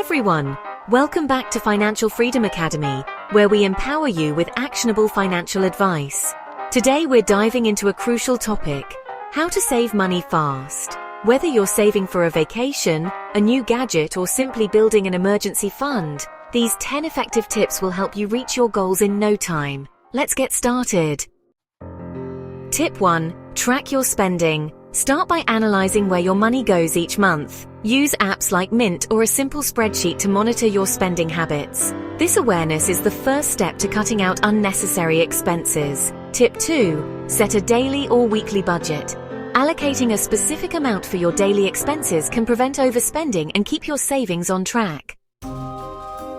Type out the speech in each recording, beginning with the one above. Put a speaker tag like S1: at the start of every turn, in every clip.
S1: everyone! Welcome back to Financial Freedom Academy, where we empower you with actionable financial advice. Today we're diving into a crucial topic: how to save money fast. Whether you're saving for a vacation, a new gadget, or simply building an emergency fund, these 10 effective tips will help you reach your goals in no time. Let's get started. Tip 1. Track your spending. Start by analyzing where your money goes each month. Use apps like Mint or a simple spreadsheet to monitor your spending habits. This awareness is the first step to cutting out unnecessary expenses. Tip 2. Set a daily or weekly budget. Allocating a specific amount for your daily expenses can prevent overspending and keep your savings on track.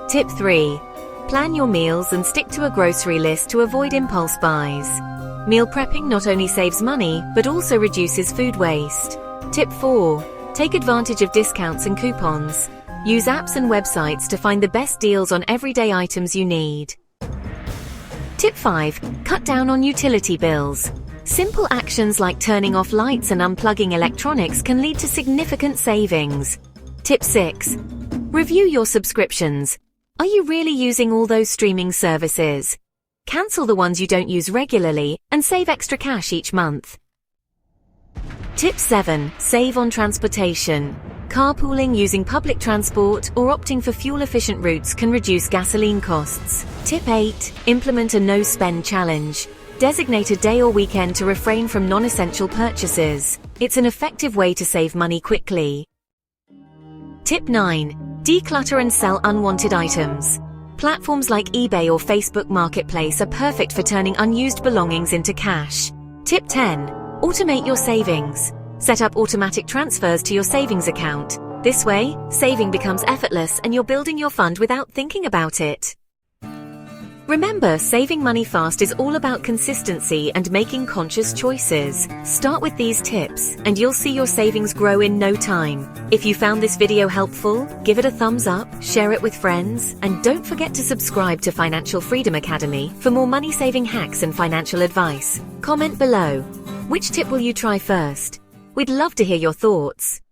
S1: Tip 3. Plan your meals and stick to a grocery list to avoid impulse buys. Meal prepping not only saves money, but also reduces food waste. Tip 4. Take advantage of discounts and coupons. Use apps and websites to find the best deals on everyday items you need. Tip 5. Cut down on utility bills. Simple actions like turning off lights and unplugging electronics can lead to significant savings. Tip 6. Review your subscriptions. Are you really using all those streaming services? Cancel the ones you don't use regularly and save extra cash each month. Tip 7. Save on transportation. Carpooling, using public transport, or opting for fuel-efficient routes can reduce gasoline costs. Tip 8. Implement a no-spend challenge. Designate a day or weekend to refrain from non-essential purchases. It's an effective way to save money quickly. Tip 9. Declutter and sell unwanted items. Platforms like eBay or Facebook Marketplace are perfect for turning unused belongings into cash. Tip 10. Automate your savings. Set up automatic transfers to your savings account. This way, saving becomes effortless and you're building your fund without thinking about it. Remember, saving money fast is all about consistency and making conscious choices. Start with these tips, and you'll see your savings grow in no time. If you found this video helpful, give it a thumbs up, share it with friends, and don't forget to subscribe to Financial Freedom Academy for more money-saving hacks and financial advice. Comment below. Which tip will you try first? We'd love to hear your thoughts.